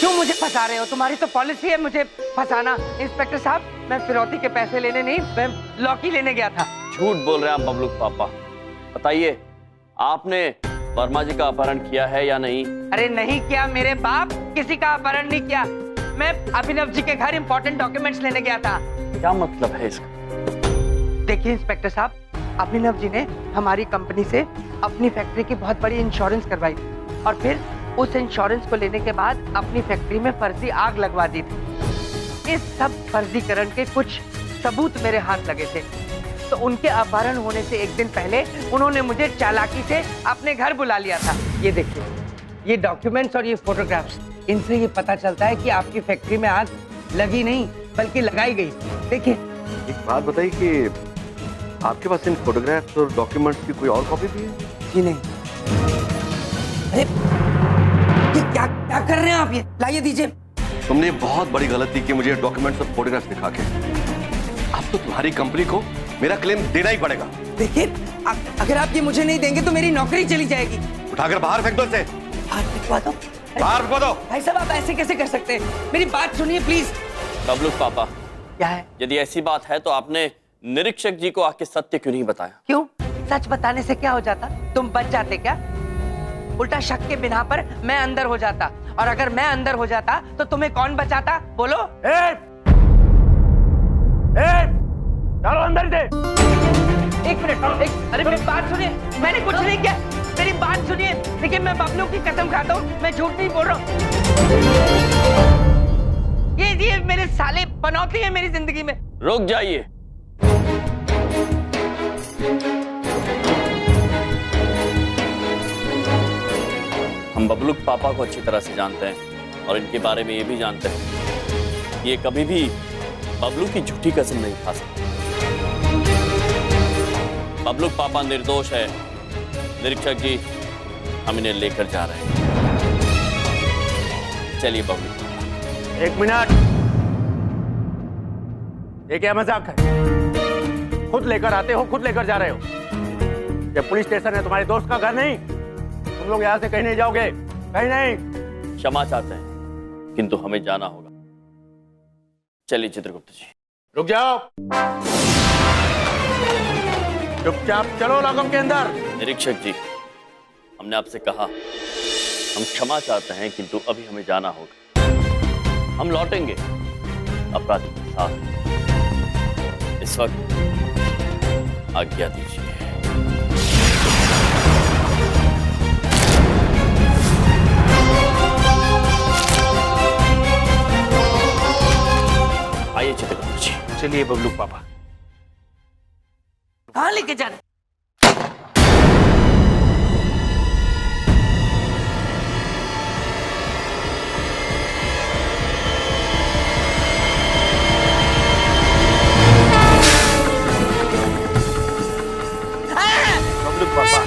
क्यों मुझे फंसा रहे हो? तुम्हारी तो पॉलिसी है मुझे फंसाना। इंस्पेक्टर साहब, मैं फिरौती के पैसे लेने नहीं, मैं लौकी लेने गया था। झूठ बोल रहे हैं आप बबलू पापा। बताइए, आपने वर्मा जी का अपहरण किया है या नहीं? अरे नहीं किया मेरे बाप, किसी का अपहरण नहीं किया। मैं अभिनव जी के घर इंपॉर्टेंट डॉक्यूमेंट्स लेने गया था। क्या मतलब है इसका? देखिए इंस्पेक्टर साहब, अभिनव जी ने हमारी कंपनी से अपनी फैक्ट्री की बहुत बड़ी इंश्योरेंस करवाई थी और फिर उस इंश्योरेंस को लेने के बाद अपनी फैक्ट्री में फर्जी आग लगवा दी थी। इस सब फर्जीकरण के कुछ सबूत मेरे हाथ लगे थे, तो उनके अपहरण होने से एक दिन पहले उन्होंने मुझे चालाकी से अपने घर बुला लिया था। ये देखिए, ये डॉक्यूमेंट्स और ये फोटोग्राफ्स, इनसे ये पता चलता है कि आपकी फैक्ट्री में आग लगी नहीं बल्कि लगाई गई। देखिए। एक बात बताइए कि आपके पास इन फोटोग्राफ्स और डॉक्यूमेंट्स की कोई और कॉपी भी है? जी नहीं। अरे ये क्या क्या कर रहे हैं आप? ये लाइए, दीजिए। तुमने बहुत बड़ी गलती की मुझे डॉक्यूमेंट्स और फोटोग्राफ्स दिखा के। अब तो तुम्हारी कंपनी को मेरा क्लेम देना ही पड़ेगा। देखिए, अगर आप ये मुझे नहीं देंगे तो मेरी नौकरी चली जाएगी। उठाकर बाहर फेंक दो इसे। बाहर फेंकवा दो। बाहर फेंकवा दो। भाई साहब, आप ऐसे कैसे कर सकते हैं? मेरी बात सुनिए प्लीज। बबलू पापा, क्या है? यदि ऐसी बात है तो आपने निरीक्षक जी को आके सत्य क्यों नहीं बताया? क्यों? सच बताने से क्या हो जाता? तुम बच जाते क्या? उल्टा शक के बिना पर मैं अंदर हो जाता, और अगर मैं अंदर हो जाता तो तुम्हें कौन बचाता? बोलो। चलो अंदर से। एक मिनट, अरे मेरी बात सुनिए, मैंने कुछ नहीं किया। मेरी बात सुनिए। देखिए, मैं बबलू की कसम खाता हूँ, मैं झूठ नहीं बोल रहा हूँ। ये मेरे साले पनौती है मेरी जिंदगी में। रुक जाइए। हम बबलू पापा को अच्छी तरह से जानते हैं और इनके बारे में ये भी जानते हैं ये कभी भी बबलू की झूठी कसम नहीं खा सकते। बबलू पापा निर्दोष है। निरीक्षक जी, हम इन्हें लेकर जा रहे हैं। चलिए बबलू। एक मिनट, ये क्या मजाक है? खुद लेकर आते हो, खुद लेकर जा रहे हो। ये पुलिस स्टेशन है, तुम्हारे दोस्त का घर नहीं। तुम लोग यहाँ से कहीं नहीं जाओगे, कहीं नहीं। क्षमा चाहते हैं, किंतु हमें जाना होगा। चलिए चित्रगुप्त जी। रुक जाओ, चुपचाप चलो लॉकअप के अंदर। निरीक्षक जी, हमने आपसे कहा हम क्षमा चाहते हैं, किंतु अभी हमें जाना होगा। हम लौटेंगे अपराधी के साथ। इस वक्त आज्ञा दीजिए। आइए चित्रगुप्त जी। चलिए बबलू पापा। कहाँ लेके जा रहे? बबलू पापा,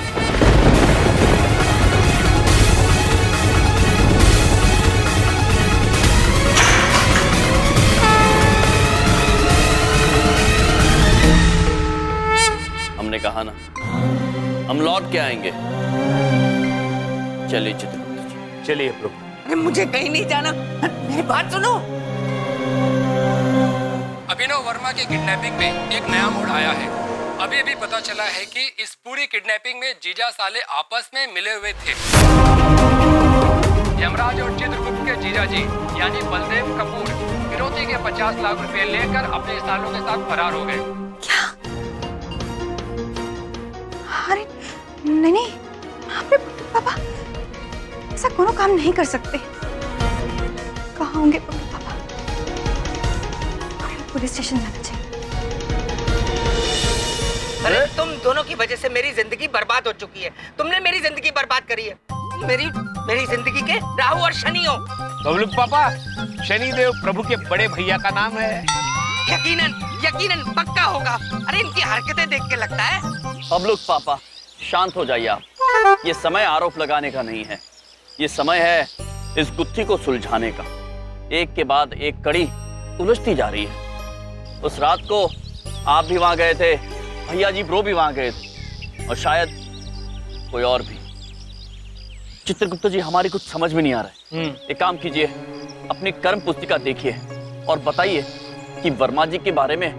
हमने कहा ना, हम लौट के आएंगे। चलिए चित्रगुप्त जी। चलिए प्रभु। अरे मुझे कहीं नहीं जाना, मेरी बात सुनो। अभिनव वर्मा के किडनैपिंग में एक नया मोड़ आया है। अभी अभी पता चला है कि इस पूरी किडनैपिंग में जीजा साले आपस में मिले हुए थे। यमराज और चित्रगुप्त के जीजा जी यानी बलदेव कपूर फिरौती के 50 लाख रुपए लेकर अपने सालों के साथ फरार हो गए। क्या? अरे नहीं, आपने पापा ऐसा कोनो काम नहीं कर सकते। कहाँ होंगे पापा? हमें पुलिस स्टेशन जाना चाहिए। अरे तुम दोनों की वजह से मेरी जिंदगी बर्बाद हो चुकी है। तुमने मेरी जिंदगी बर्बाद करी है। मेरी जिंदगी के राहु और शनि हो। बबलू पापा, शनिदेव प्रभु के बड़े भैया का नाम है। यकीनन पक्का होगा। अरे इनकी हरकतें देख के लगता है। बबलू पापा, शांत हो जाइए आप। ये समय आरोप लगाने का नहीं है, ये समय है इस गुत्थी को सुलझाने का। एक के बाद एक कड़ी उलझती जा रही है। उस रात को आप भी वहां गए थे, भैया जी ब्रो भी वहां गए थे, और शायद कोई और भी। चित्रगुप्त जी, हमारी कुछ समझ में नहीं आ रहा है। एक काम कीजिए, अपनी कर्म पुस्तिका देखिए और बताइए कि वर्मा जी के बारे में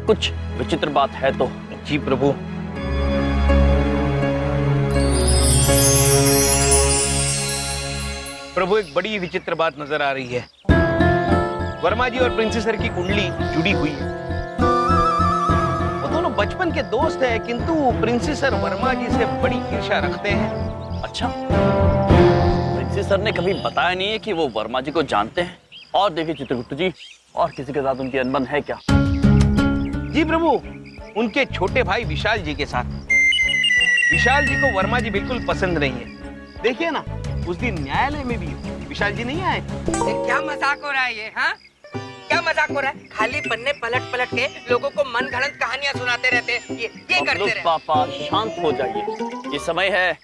कुछ विचित्र बात है तो। जी प्रभु। प्रभु, एक बड़ी विचित्र बात नजर आ रही है। वर्मा जी और प्रिंसेस सर की कुंडली जुड़ी हुई है। वो दोनों बचपन के दोस्त हैं, किंतु प्रिंसेस सर वर्मा जी से बड़ी ईर्ष्या रखते हैं। अच्छा, प्रिंसेस सर ने कभी बताया नहीं है कि वो वर्मा जी को जानते हैं? और देखिए चित्रगुप्त जी, और किसी के साथ उनकी अनबन है क्या? जी प्रभु, उनके छोटे भाई विशाल जी के साथ। विशाल जी को वर्मा जी बिल्कुल पसंद नहीं है। देखिए ना, उस दिन न्यायालय में भी विशाल जी नहीं आए। ये क्या मजाक हो रहा है ये? हाँ, क्या मजाक हो रहा है? खाली पन्ने पलट पलट के लोगों को मन घड़ंत कहानियां सुनाते रहते हैं। ये करते रहे। पापा शांत हो जाइए, ये समय है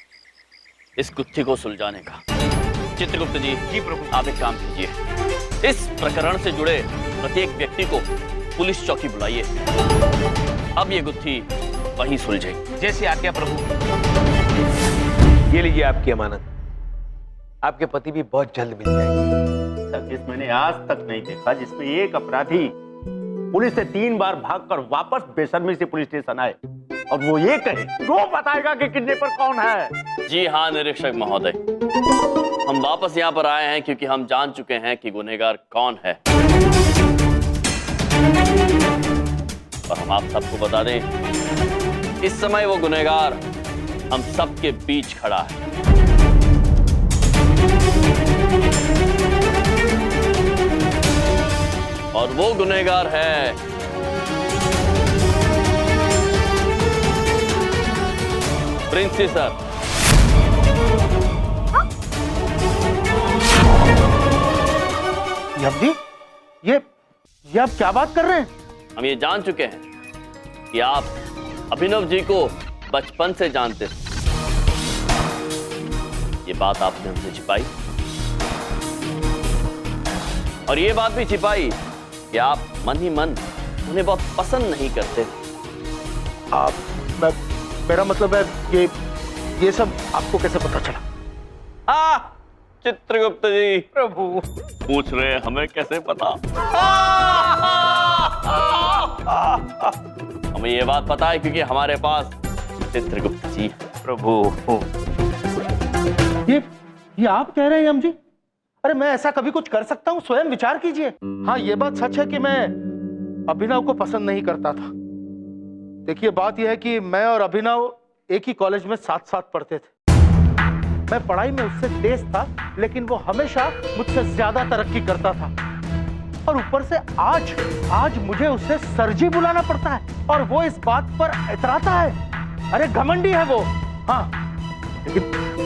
इस गुत्थी को सुलझाने का। चित्रगुप्त जी। जी प्रभु। आप एक काम कीजिए, इस प्रकरण से जुड़े प्रत्येक व्यक्ति को पुलिस चौकी बुलाइए। अब ये गुत्थी वहीं सुलझेगी। जैसे आज्ञा प्रभु। ये लीजिए आपकी अमानत। आपके पति भी बहुत जल्द मिल जाएंगे। सर्किस मैंने आज तक नहीं देखा जिसमें एक अपराधी पुलिस से 3 बार भागकर वापस बेशर्मी से पुलिस स्टेशन आए और वो ये कहे वो बताएगा कि किडनैपर कौन है। जी हाँ निरीक्षक महोदय, हम वापस यहाँ पर आए हैं क्योंकि हम जान चुके हैं कि गुनहगार कौन है। और हम आप सबको बता दें, इस समय वो गुनहगार हम सबके बीच खड़ा है। और वो गुनहगार है प्रिंसेस सर। जी, ये आप क्या बात कर रहे हैं? हम ये जान चुके हैं कि आप अभिनव जी को बचपन से जानते थे। ये बात आपने हमसे छिपाई, और ये बात भी छिपाई कि आप मन ही मन उन्हें बहुत पसंद नहीं करते। मेरा मतलब है ये सब आपको कैसे पता चला? चित्रगुप्त जी। प्रभु पूछ रहे हैं हमें कैसे पता? हमें ये बात पता है क्योंकि हमारे पास चित्रगुप्त जी है। प्रभु, ये आप कह रहे हैं हम जी? अरे मैं ऐसा कभी कुछ कर सकता हूँ? स्वयं विचार कीजिए। हाँ, ये बात सच है कि मैं अभिनव को पसंद नहीं करता था। देखिए, बात यह है कि मैं और अभिनव एक ही कॉलेज में साथ साथ पढ़ते थे। मैं पढ़ाई में उससे तेज था, लेकिन वो हमेशा मुझसे ज्यादा तरक्की करता था। और ऊपर से आज मुझे उससे सर जी बुलाना पड़ता है और वो इस बात पर इतराता है। अरे घमंडी है वो। हाँ, लेकिन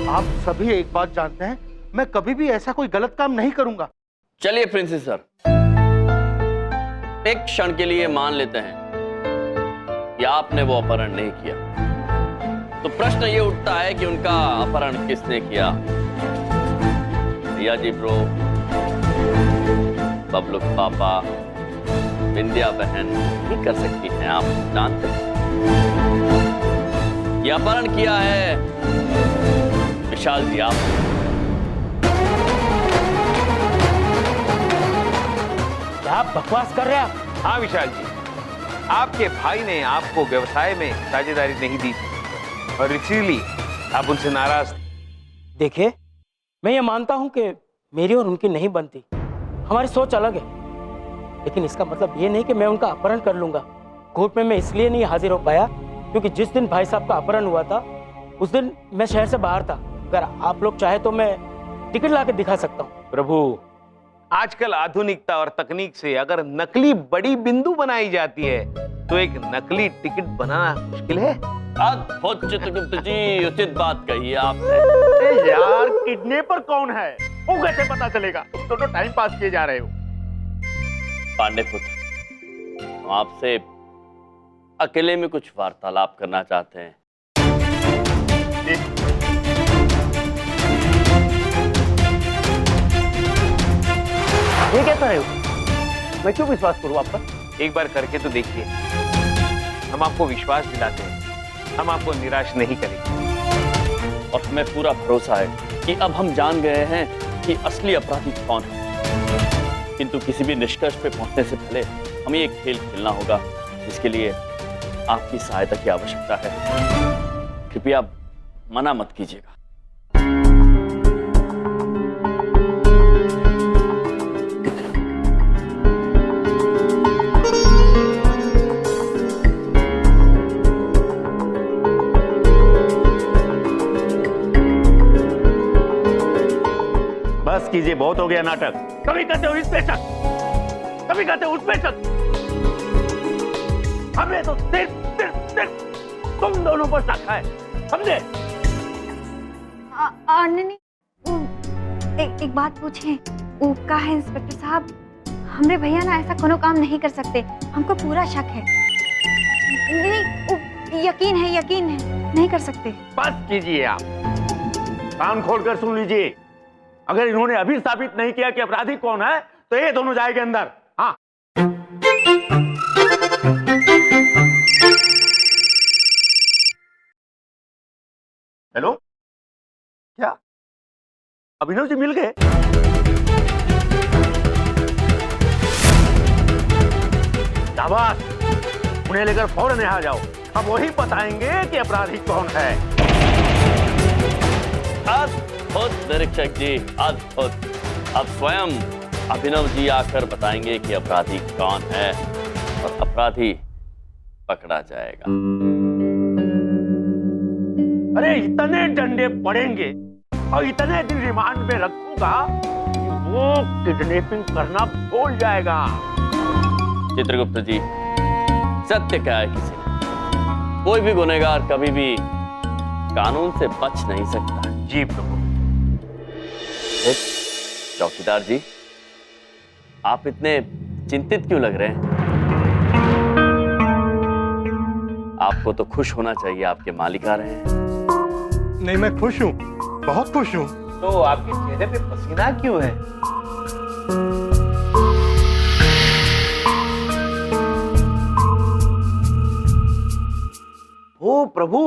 आप सभी एक बात जानते हैं, मैं कभी भी ऐसा कोई गलत काम नहीं करूंगा। चलिए प्रिंसेस सर, एक क्षण के लिए मान लेते हैं कि आपने वो अपहरण नहीं किया, तो प्रश्न ये उठता है कि उनका अपहरण किसने किया? रिया जी ब्रो, बबलू पापा, विंध्या बहन नहीं कर सकती हैं, आप जानते हैं। ये अपहरण किया है विशाल जी आप। क्या आप बकवास कर रहे हैं? हाँ विशाल जी, आपके भाई ने आपको व्यवसाय में साझेदारी नहीं दी थी और इसीलिए आप उनसे नाराज थे। देखिए, मैं ये मानता हूं कि मेरी और उनकी नहीं बनती, हमारी सोच अलग है, लेकिन इसका मतलब ये नहीं कि मैं उनका अपहरण कर लूंगा। कोर्ट में मैं इसलिए नहीं हाजिर हो पाया क्योंकि जिस दिन भाई साहब का अपहरण हुआ था उस दिन मैं शहर से बाहर था। अगर आप लोग चाहे तो मैं टिकट ला के दिखा सकता हूँ। प्रभु, आजकल आधुनिकता और तकनीक से अगर नकली बड़ी बिंदु बनाई जाती है तो एक नकली टिकट बनाना मुश्किल है। अद्भुत चित्रगुप्त जी, उचित बात कही है आपने। अरे यार, किडनैपर कौन है वो कैसे पता चलेगा? तुम दोनों टाइम पास किए जा रहे हो। पांडे पुत्र, हम आपसे अकेले में कुछ वार्तालाप करना चाहते हैं। ये क्या कर रहे हो? मैं क्यों विश्वास करूं आप पर? एक बार करके तो देखिए, हम आपको विश्वास दिलाते हैं, हम आपको निराश नहीं करेंगे। और हमें पूरा भरोसा है कि अब हम जान गए हैं कि असली अपराधी कौन है। किंतु किसी भी निष्कर्ष पे पहुंचने से पहले हमें एक खेल खेलना होगा, जिसके लिए आपकी सहायता की आवश्यकता है। कृपया मना मत कीजिएगा। बस कीजिए, बहुत हो गया नाटक। कभी कहते हो इस पे शक, कभी कहते हो उस पे शक। हमें तो सिर्फ तुम दोनों पर शक है, समझे? नहीं, एक बात पूछें। वो का है इंस्पेक्टर साहब, हमरे भैया ना ऐसा कोनो काम नहीं कर सकते, हमको पूरा शक है। नहीं, यकीन है, नहीं कर सकते। बस कीजिए, आप कान खोलकर सुन लीजिए। अगर इन्होंने अभी साबित नहीं किया कि अपराधी कौन है, तो ये दोनों जाएंगे अंदर। हाँ, हेलो, क्या अभिनव जी मिल गए? शाबाश, उन्हें लेकर फौरन यहाँ जाओ। अब वही बताएंगे कि अपराधी कौन है। अद्भुत निरीक्षक जी, अद्भुत। अब स्वयं अभिनव जी आकर बताएंगे कि अपराधी कौन है और अपराधी पकड़ा जाएगा। अरे इतने डंडे पड़ेंगे और इतने दिन रिमांड में रखूंगा कि वो किडनैपिंग करना भूल जाएगा। चित्रगुप्त जी, सत्य क्या है किसी ने? कोई भी गुनहगार कभी भी कानून से बच नहीं सकता। जी प्रभु। चौकीदार जी, आप इतने चिंतित क्यों लग रहे हैं? आपको तो खुश होना चाहिए, आपके मालिक आ रहे हैं। नहीं, मैं खुश हूँ, बहुत खुश हूँ। तो आपके चेहरे पे पसीना क्यों है? ओ प्रभु,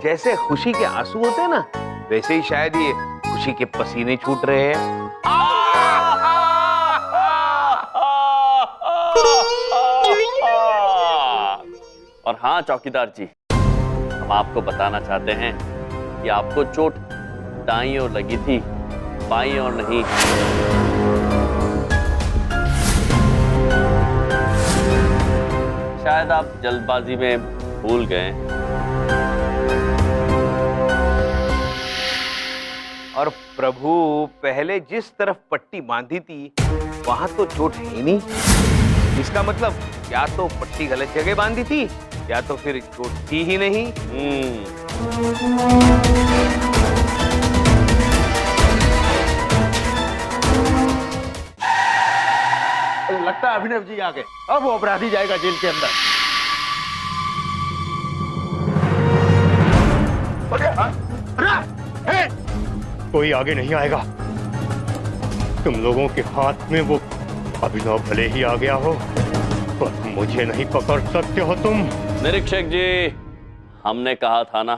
जैसे खुशी के आंसू होते हैं ना, वैसे ही शायद ये खुशी के पसीने छूट रहे हैं। और हाँ चौकीदार जी, हम आपको बताना चाहते हैं कि आपको चोट दाईं ओर लगी थी, बाईं ओर नहीं। शायद आप जल्दबाजी में भूल गए। और प्रभु, पहले जिस तरफ पट्टी बांधी थी वहां तो चोट है ही नहीं। इसका मतलब या तो पट्टी गलत जगह बांधी थी या तो फिर चोट थी ही नहीं। लगता है अभिनव जी आ गए। अब वो अपराधी जाएगा जेल के अंदर। कोई आगे नहीं आएगा। तुम लोगों के हाथ में वो अभिनव भले ही आ गया हो, पर मुझे नहीं पकड़ सकते हो तुम। निरीक्षक जी, हमने कहा था ना।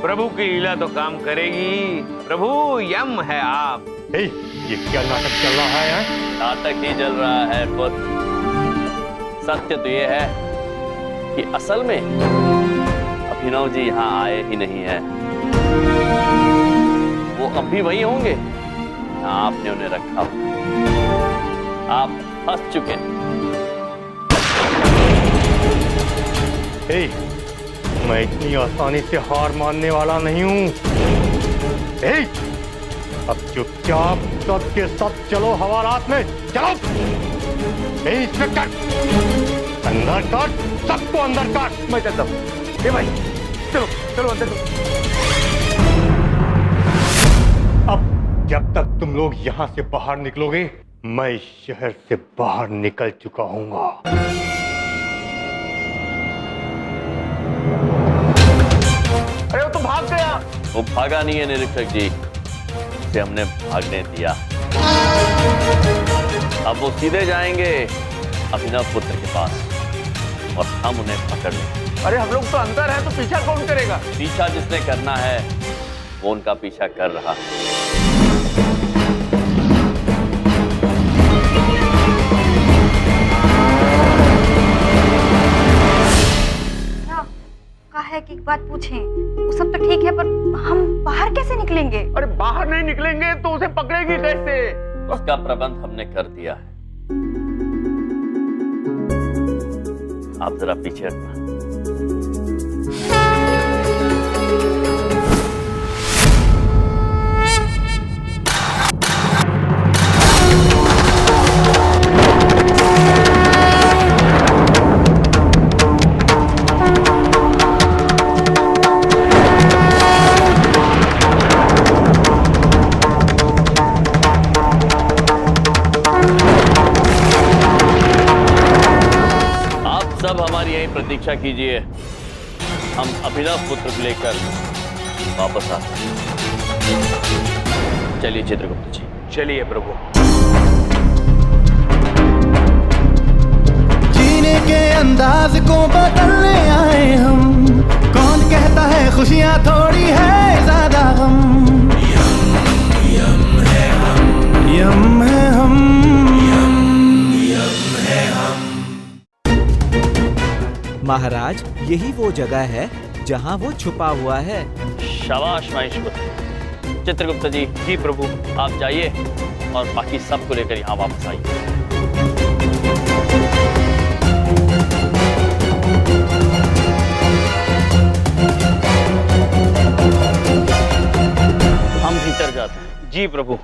प्रभु की लीला तो काम करेगी। प्रभु यम है आप। ये क्या नाटक चल रहा है? नाटक ही चल रहा है खुद। सत्य तो ये है कि असल में अभिनव जी यहाँ आए ही नहीं है। वो अभी वही होंगे जहाँ आपने उन्हें रखा। आप फंस चुके हैं। मैं इतनी आसानी से हार मानने वाला नहीं हूँ। अब चुपचाप सब के सब चलो हवालात में। चलो इंस्पेक्टर, अंदर काट, सबको अंदर काट। मैं चलता हूँ। भाई चलो चलो अंदर चलो। अब जब तक तुम लोग यहाँ से बाहर निकलोगे, मैं इस शहर से बाहर निकल चुका हूँगा। अरे वो तो भाग गया। वो भागा नहीं है निरीक्षक जी, उसे हमने भागने दिया। अब वो सीधे जाएंगे अभिनव पुत्र के पास और हम उन्हें पकड़ लेंगे। अरे हम लोग तो अंदर हैं, तो पीछा कौन करेगा? पीछा जिसने करना है वो उनका पीछा कर रहा है। बात पूछें। वो सब तो ठीक है, पर हम बाहर कैसे निकलेंगे? अरे बाहर नहीं निकलेंगे तो उसे पकड़ेगी कैसे? उसका प्रबंध हमने कर दिया है। आप जरा पीछे हटना। सब हमारी यही प्रतीक्षा कीजिए, हम अभिनव पुत्र को लेकर वापस आते हैं। चलिए चित्रगुप्त जी। चलिए प्रभु। जीने के अंदाज को बदलने आए हम, कौन कहता है खुशियां थोड़ी है ज्यादा गम। यम है हम, यम है हम, महाराज, यही वो जगह है जहां वो छुपा हुआ है। शाबाश महेश्वर। चित्रगुप्त जी। जी प्रभु। आप जाइए और बाकी सबको लेकर यहाँ वापस आइए। हम भीतर जाते हैं। जी प्रभु।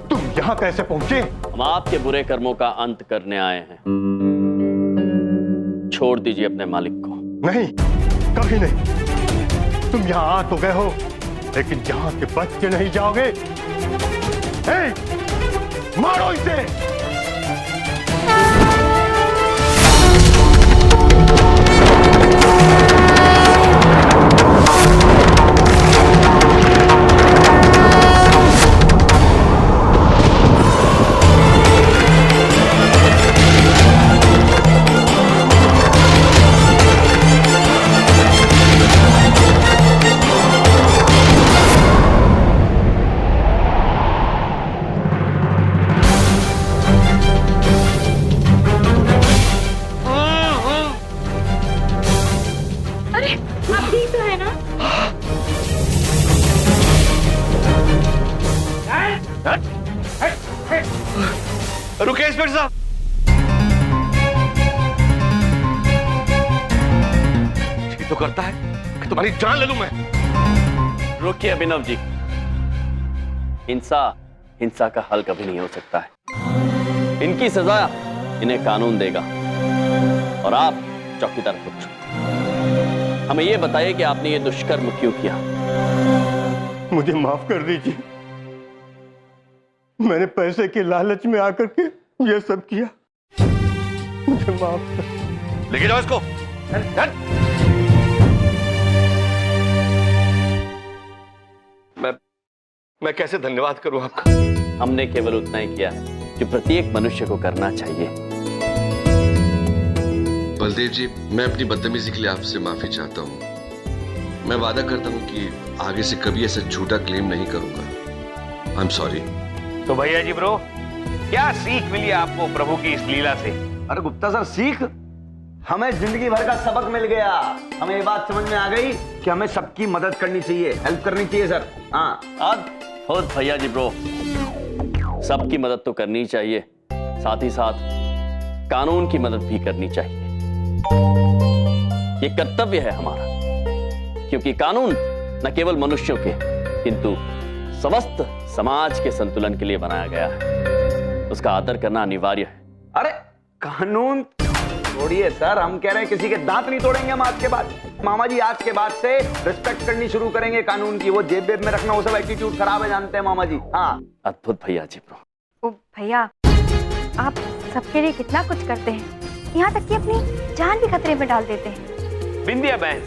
तुम यहाँ कैसे पहुंचे? हम आपके बुरे कर्मों का अंत करने आए हैं। छोड़ दीजिए अपने मालिक को। नहीं, कभी नहीं। तुम यहाँ आ तो गए हो, लेकिन यहाँ से बच के नहीं जाओगे। मारो इसे। रुकिए इंस्पेक्टर साहब। ये तो करता है कि तुम्हारी जान ले लूं मैं। रुकिए अभिनव जी। हिंसा का हल कभी नहीं हो सकता है। इनकी सजा इन्हें कानून देगा और आप चौकीदार पुत्र। हमें यह बताइए कि आपने ये दुष्कर्म क्यों किया? मुझे माफ कर दीजिए, मैंने पैसे के लालच में आकर के ये सब किया। मुझे माफ कर। लेके जाओ इसको। मैं कैसे धन्यवाद करूं आपका? हमने केवल उतना ही किया है जो प्रत्येक मनुष्य को करना चाहिए। बलदेव जी, मैं अपनी बदतमीजी के लिए आपसे माफी चाहता हूं। मैं वादा करता हूं कि आगे से कभी ऐसा झूठा क्लेम नहीं करूंगा। I am sorry. तो भैया जी ब्रो, क्या सीख मिली आपको प्रभु की इस लीला से? अरे गुप्ता सर, सीख हमें जिंदगी भर का सबक मिल गया। हमें ये बात समझ में आ गई कि हमें सबकी मदद करनी चाहिए, हेल्प करनी चाहिए सर। हाँ खुद भैया जी ब्रो, सबकी मदद तो करनी चाहिए, साथ ही साथ कानून की मदद भी करनी चाहिए। ये कर्तव्य है हमारा, क्योंकि कानून न केवल मनुष्यों के किंतु समस्त समाज के संतुलन के लिए बनाया गया है। उसका आदर करना अनिवार्य है। अरे कानून छोड़िए सर, हम कह रहे हैं किसी के दांत नहीं तोड़ेंगे हम आज के बाद। मामा जी आज के बाद से रिस्पेक्ट करनी शुरू करेंगे कानून की। वो जेब में रखना, वो सब एटीट्यूड खराब है, जानते हैं मामा जी। हाँ अद्भुत भैया जी ब्रो। ओ भैया, आप सबके लिए कितना कुछ करते हैं, यहाँ तक कि अपनी जान भी खतरे में डाल देते हैं। बिंदिया बहन,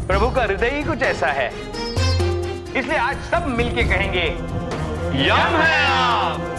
प्रभु का हृदय ही कुछ ऐसा है, इसलिए आज सब मिलके कहेंगे यम है आप।